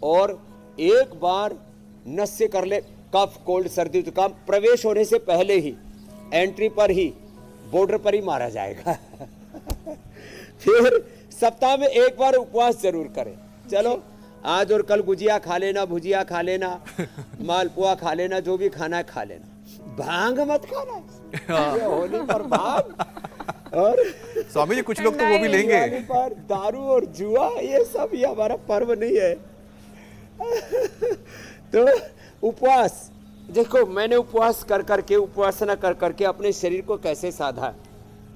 और एक बार नस से कर ले, कफ कोल्ड सर्दी जुकाम प्रवेश होने से पहले ही, एंट्री पर ही, बॉर्डर पर ही मारा जाएगा। फिर सप्ताह में एक बार उपवास जरूर करें। चलो आज और कल गुजिया खा लेना, भुजिया खा लेना, मालपुआ खा लेना, जो भी खाना है खा लेना, भांग मत खाना। होली पर भांग, और स्वामी जी कुछ लोग तो वो भी लेंगे। पर दारू और जुआ, ये सब ये हमारा पर्व नहीं है। तो उपवास, देखो मैंने उपवास कर करके, उपासना कर करके अपने शरीर को कैसे साधा,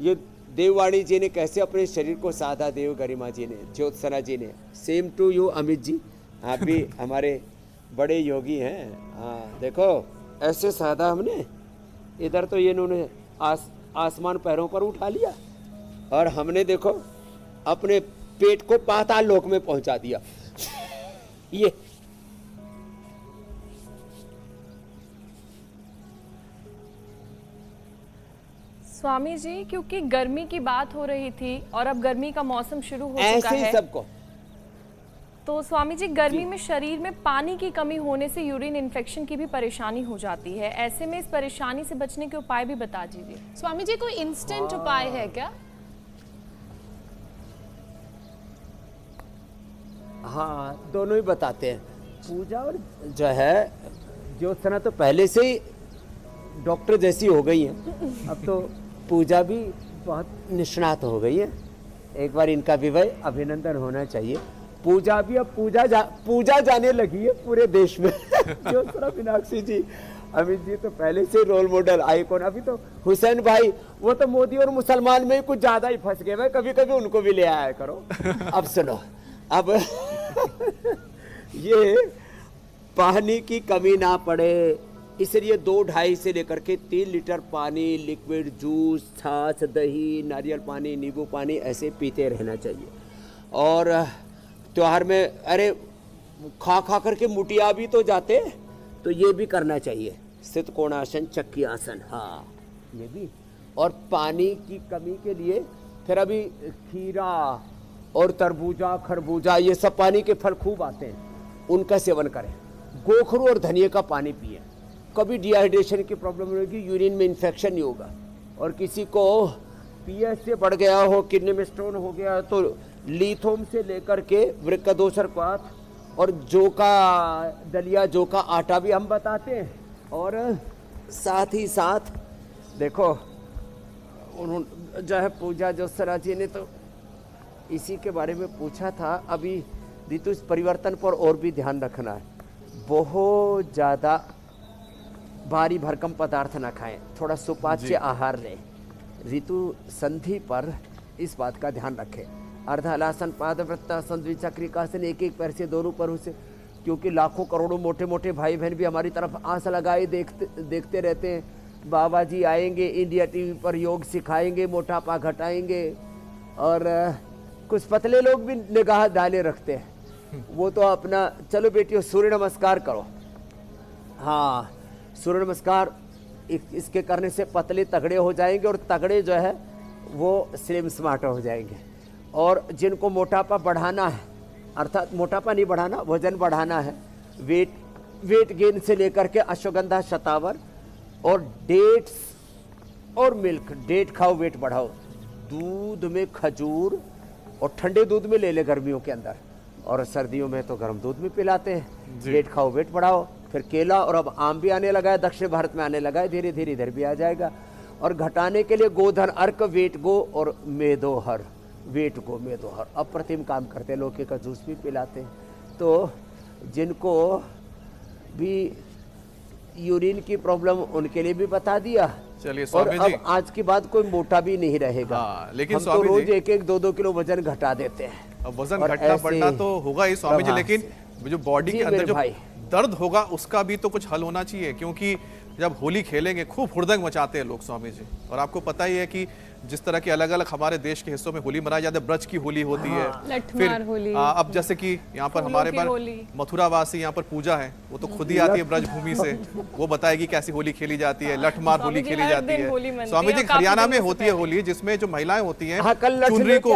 ये देववाणी जी ने कैसे अपने शरीर को साधा, देव गरिमा जी ने, ज्योत्सना जी ने। Same to you Amit ji, आप भी हमारे बड़े योगी हैं। हाँ देखो ऐसे साधा हमने, इधर तो ये इन्होंने आसमान पैरों पर उठा लिया, और हमने देखो अपने पेट को पाताल लोक में पहुंचा दिया। ये स्वामी जी, क्योंकि गर्मी की बात हो रही थी और अब गर्मी का मौसम शुरू हो चुका ऐसे ही है, सबको, तो स्वामी जी गर्मी में शरीर में पानी की कमी होने से यूरिन इन्फेक्शन की भी परेशानी हो जाती है। ऐसे में इस परेशानी से बचने के उपाय भी बता दीजिए। स्वामी जी कोई इंस्टेंट उपाय है क्या? हाँ दोनों ही बताते हैं। पूजा और जो है ज्योत्सना तो पहले से ही डॉक्टर जैसी हो गई है, अब तो पूजा भी बहुत निष्णात हो गई है। एक बार इनका भी भाई अभिनंदन होना चाहिए। पूजा भी अब पूजा जाने लगी है पूरे देश में। ज्योत्सना मीनाक्षी जी, अमित जी तो पहले से रोल मॉडल आइकॉन। अभी तो हुसैन भाई, वो तो मोदी और मुसलमान में कुछ ज्यादा ही फंस गए, भाई कभी कभी उनको भी ले आया करो। अब सुनो, अब ये पानी की कमी ना पड़े, इसलिए 2-2.5 से लेकर के 3 लीटर पानी, लिक्विड जूस, छाछ, दही, नारियल पानी, नींबू पानी ऐसे पीते रहना चाहिए। और त्योहार में अरे खा खा करके मुटिया भी तो जाते, तो ये भी करना चाहिए, सिद्ध कोणासन, चक्की आसन, हाँ ये भी। और पानी की कमी के लिए फिर अभी खीरा और तरबूजा, खरबूजा, ये सब पानी के फल खूब आते हैं, उनका सेवन करें। गोखरू और धनिया का पानी पिए, कभी डिहाइड्रेशन की प्रॉब्लम होगी, यूरिन में इन्फेक्शन नहीं होगा। और किसी को पीएच से बढ़ गया हो, किडनी में स्टोन हो गया, तो लीथोम से लेकर के वृक्कदोषर पात और जौ का दलिया, जौ का आटा भी हम बताते हैं। और साथ ही साथ देखो उन्होंने जो है पूजा ज्योत्सना जी ने तो इसी के बारे में पूछा था। अभी ऋतु इस परिवर्तन पर और भी ध्यान रखना है, बहुत ज़्यादा भारी भरकम पदार्थ ना खाएं, थोड़ा सुपाच्य आहार लें। ऋतु संधि पर इस बात का ध्यान रखें। अर्धहलासन, पादवृत्तासन, द्विचक्रिकासन, एक एक पैर से दोनों पैरों से, क्योंकि लाखों करोड़ों मोटे मोटे भाई बहन भी हमारी तरफ आस लगाए देखते रहते हैं। बाबा जी आएंगे, इंडिया टीवी पर योग सिखाएंगे, मोटापा घटाएंगे, और कुछ पतले लोग भी निगाह डाले रखते हैं। वो तो अपना, चलो बेटियों सूर्य नमस्कार करो, हाँ सूर्य नमस्कार, इसके करने से पतले तगड़े हो जाएंगे, और तगड़े जो है वो स्लिम स्मार्ट हो जाएंगे। और जिनको मोटापा बढ़ाना है, अर्थात मोटापा नहीं बढ़ाना, वजन बढ़ाना है, वेट गेन से लेकर के अश्वगंधा, शतावर और डेट्स और मिल्क, डेट खाओ वेट बढ़ाओ, दूध में खजूर और ठंडे दूध में ले ले गर्मियों के अंदर, और सर्दियों में तो गर्म दूध में पिलाते हैं। डेट खाओ वेट बढ़ाओ, फिर केला, और अब आम भी आने लगा है, दक्षिण भारत में आने लगा है, धीरे धीरे इधर भी आ जाएगा। और घटाने के लिए गोधन अर्क, वेट गो और मेदोहर, वेट गो मेदोहर अप्रतिम काम करते हैं। लौकी का जूस भी पिलाते हैं। तो जिनको भी यूरिन की प्रॉब्लम, उनके लिए भी बता दिया। चलिए और स्वामी जी, अब आज के बाद कोई मोटा भी नहीं रहेगा। लेकिन हम तो रोज 1-2 किलो वजन घटा देते हैं। अब वजन घटना बढ़ना तो होगा ही स्वामी जी, लेकिन जो बॉडी के अंदर जो दर्द होगा उसका भी तो कुछ हल होना चाहिए, क्योंकि जब होली खेलेंगे खूब हुड़दंग मचाते हैं लोग स्वामी जी। और आपको पता ही है कि जिस तरह की अलग अलग हमारे देश के हिस्सों में होली मनाई जाती है, ब्रज की होली होती है, लठमार होली। अब जैसे कि यहाँ पर हमारे पर मथुरावासी यहाँ पर पूजा है, वो तो खुद ही आती है ब्रज भूमि से, वो बताएगी कैसी होली खेली जाती है, लठमार होली खेली जाती है। स्वामी जी हरियाणा में होती है होली, जिसमें जो महिलाएं होती हैं चुनरी को,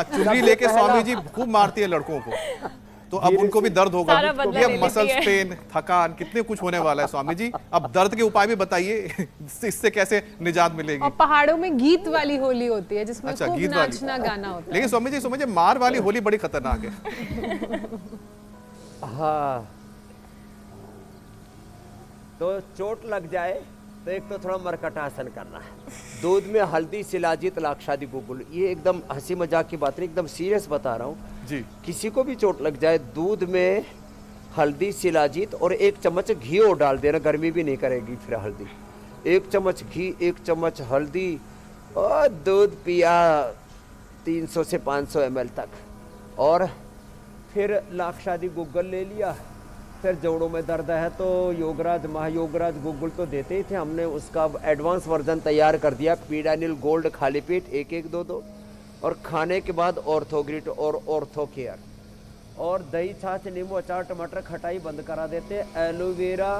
चुनरी लेके स्वामी जी खूब मारती है लड़कों को। तो अब उनको भी दर्द होगा, ये मसल्स पेन, थकान, कितने कुछ होने वाला है स्वामी जी। अब दर्द के उपाय भी बताइए, इससे कैसे निजात मिलेगी। और पहाड़ों में गीत वाली होली होती है जिसमें खूब नाचना गाना होता है। लेकिन स्वामी जी समझिए मार वाली होली बड़ी खतरनाक है। हाँ, तो चोट लग जाए तो एक तो थोड़ा मरकटासन करना है, दूध में हल्दी शिलाजीत लाक्षादी गुगुल, ये एकदम हंसी मजाक की बात नहीं, एकदम सीरियस बता रहा हूँ जी। किसी को भी चोट लग जाए, दूध में हल्दी शिलाजीत और 1 चम्मच घी और डाल देना, गर्मी भी नहीं करेगी फिर हल्दी। 1 चम्मच घी, 1 चम्मच हल्दी और दूध पिया 300 से 500 ml तक, और फिर लाक्षादी गुगल ले लिया। फिर जोड़ों में दर्द है तो योगराज महायोगराज गुगुल तो देते ही थे, हमने उसका एडवांस वर्जन तैयार कर दिया, पीडानिल गोल्ड खाली पेट 1-1 2-2, और खाने के बाद ऑर्थोग्रिट और ऑर्थोकेयर, और दही छाछ नींबू अचार टमाटर खटाई बंद करा देते। एलोवेरा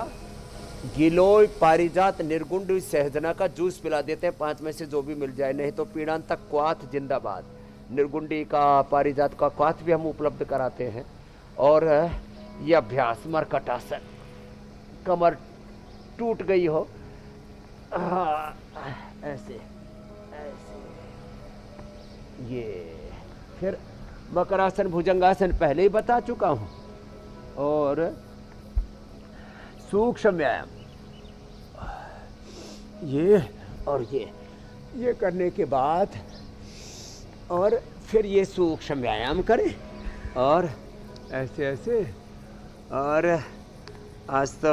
गिलोय पारिजात निर्गुंड सहजना का जूस पिला देते हैं, 5 में से जो भी मिल जाए, नहीं तो पीड़ान तक क्वाथ जिंदाबाद, निर्गुंडी का पारिजात का क्वाथ भी हम उपलब्ध कराते हैं। और ये अभ्यास मरकटासन, कमर टूट गई हो, ऐसे ऐसे, ये फिर मकरासन भुजंगासन पहले ही बता चुका हूँ, और सूक्ष्म व्यायाम ये और ये करने के बाद, और फिर ये सूक्ष्म व्यायाम करें, और ऐसे ऐसे। और आज तो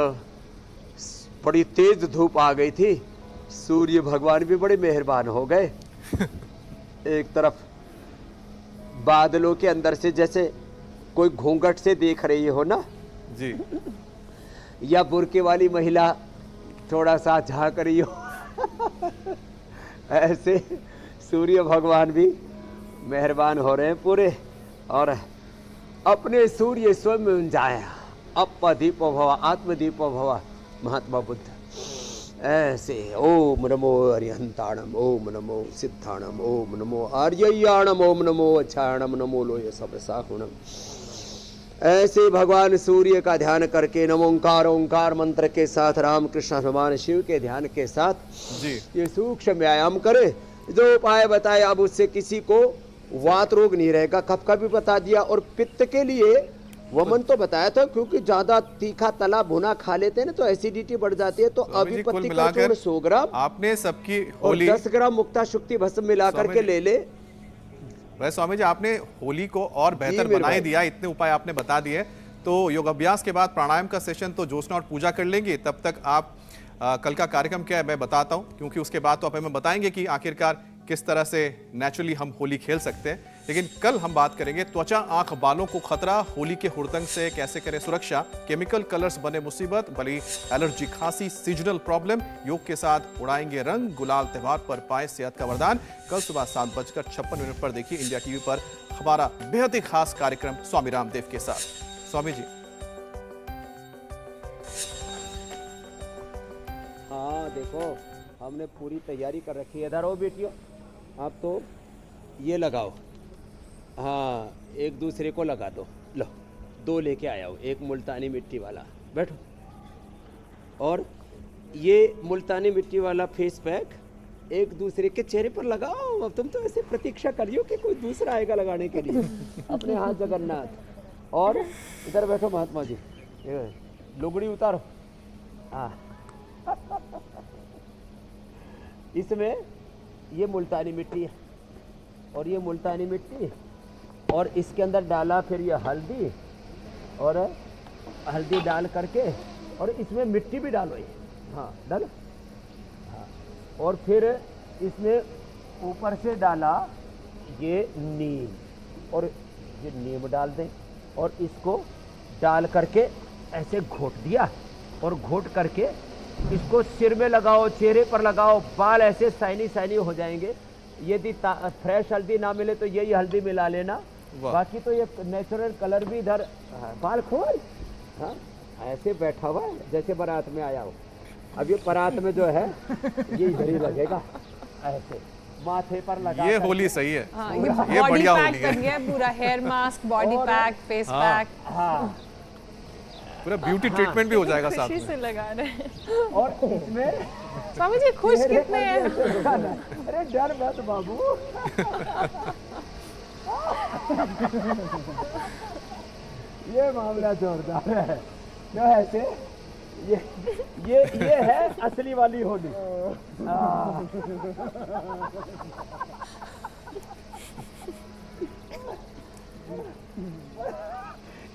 बड़ी तेज धूप आ गई थी, सूर्य भगवान भी बड़े मेहरबान हो गए। एक तरफ बादलों के अंदर से जैसे कोई घूंघट से देख रही हो ना जी, या बुर्के वाली महिला थोड़ा सा झांक रही हो, ऐसे सूर्य भगवान भी मेहरबान हो रहे हैं पूरे। और अपने सूर्य स्वयं जाया, अपदीपो भव आत्मदीपो भव, महात्मा बुद्ध ऐसे। ओम नमो अरिहंताणम, ओम नमो सिद्धाणम, ओम नमो आर्ययाणम, ओम नमो अच्छाणम, नमो लोय सबसाहुणम। ऐसे भगवान सूर्य का ध्यान करके नमोंकार ओंकार मंत्र के साथ, राम कृष्ण भगवान शिव के ध्यान के साथ जी ये सूक्ष्म व्यायाम करे। जो उपाय बताए, अब उससे किसी को वात रोग नहीं रहेगा, कफ का भी बता दिया, और पित्त के लिए वमन तो बताया था, क्योंकि ज्यादा तीखा तला भुना खा लेते हैं ना तो एसिडिटी बढ़ जाती है। तो अभिपत्ति का चूर्ण 100 ग्राम आपने सबकी होली, 10 ग्राम मुक्ता शुक्ति भस्म मिला करके ले ले। वैसे स्वामी जी आपने होली को और बेहतर बना ही दिया, इतने उपाय आपने बता दिए। तो योग अभ्यास के बाद प्राणायाम का सेशन तो ज्योत्सना और पूजा कर लेंगे। तब तक आप कल का कार्यक्रम क्या है मैं बताता हूं, क्योंकि उसके बाद तो आप हमें बताएंगे कि आखिरकार किस तरह से नेचुरली हम होली खेल सकते हैं। लेकिन कल हम बात करेंगे त्वचा, आंख, बालों को खतरा, होली के हुड़दंग से कैसे करें सुरक्षा, केमिकल कलर्स बने मुसीबत, बली एलर्जी, खांसी, सीजनल प्रॉब्लम। योग के साथ उड़ाएंगे रंग, गुलाल त्योहार पर पाए सेहत का वरदान। कल सुबह 7:56 पर देखिए इंडिया टीवी पर हमारा बेहद ही खास कार्यक्रम स्वामी रामदेव के साथ। स्वामी जी। हाँ देखो, हमने पूरी तैयारी कर रखी है। इधर आओ बेटियों, आप तो ये लगाओ, हाँ एक दूसरे को लगा दो। लो 2 लेके आया हूँ, एक मुल्तानी मिट्टी वाला, बैठो। और ये मुल्तानी मिट्टी वाला फेस पैक एक दूसरे के चेहरे पर लगाओ। अब तुम तो ऐसे प्रतीक्षा करियो कि कोई दूसरा आएगा लगाने के लिए। अपने हाथ जगन्नाथ। और इधर बैठो महात्मा जी, लुगड़ी उतारो। हाँ इसमें ये मुल्तानी मिट्टी है, और ये मुल्तानी मिट्टी, और इसके अंदर डाला फिर ये हल्दी, और हल्दी डाल करके, और इसमें मिट्टी भी डालो। ये हाँ डालो, हाँ। और फिर इसमें ऊपर से डाला ये नीम, और ये नीम डाल दें, और इसको डाल करके ऐसे घोट दिया, और घोट करके इसको सिर में लगाओ, चेहरे पर लगाओ, बाल ऐसे शाइनी शाइनी हो जाएंगे। यदि फ्रेश हल्दी ना मिले तो यही हल्दी मिला लेना, बाकी तो ये नेचुरल कलर भी इधर। बाल खोल, हाँ ऐसे बैठा हुआ है जैसे बारात में आया हो। अब ये बारात में जो है ये इधर ही लगेगा, ऐसे माथे पर लगा। ये होली सही है। हाँ, ये बॉडी बढ़िया पैक होली है। बन गया पूरा, hair mask, body pack, face pack. हाँ पूरा ब्यूटी ट्रीटमेंट भी हो जाएगा साथ खुशी में। से लगा रहे हैं। और इसमें स्वामी जी खुश कितने हैं? अरे डर मत बाबू। ये मामला जोरदार है। जो है ऐसे ये है असली वाली होली।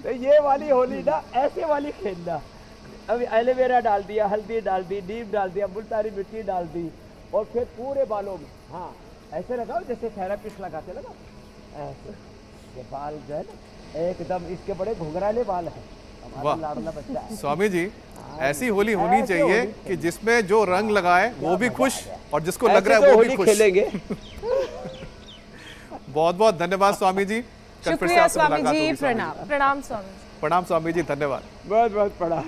तो ये वाली होली ना ऐसे वाली खेलना। अभी एलोवेरा डाल दिया, हल्दी डाल दी, नीम डाल दिया, मुल्तानी मिट्टी डाल दी, और फिर पूरे बालों में हाँ ऐसे लगाओ जैसे थेरेपिस्ट लगाते, लगाओ ऐसे। ये बाल जो है ना एकदम, इसके बड़े घुंघराले बाल हैं। हमारा लाडला बच्चा है। स्वामी जी ऐसी होली होनी चाहिए कि जिसमें जो रंग लगाए वो भी खुश और जिसको लग रहा है वो भी खुश। खेलेंगे। बहुत बहुत धन्यवाद स्वामी जी। कल फिर से शुक्रिया आपसे स्वामी मुलाकात जी, होगी स्वामी जी। प्रणाम। प्रणाम स्वामी जी। प्रणाम स्वामी जी, धन्यवाद। बहुत बहुत प्रणाम।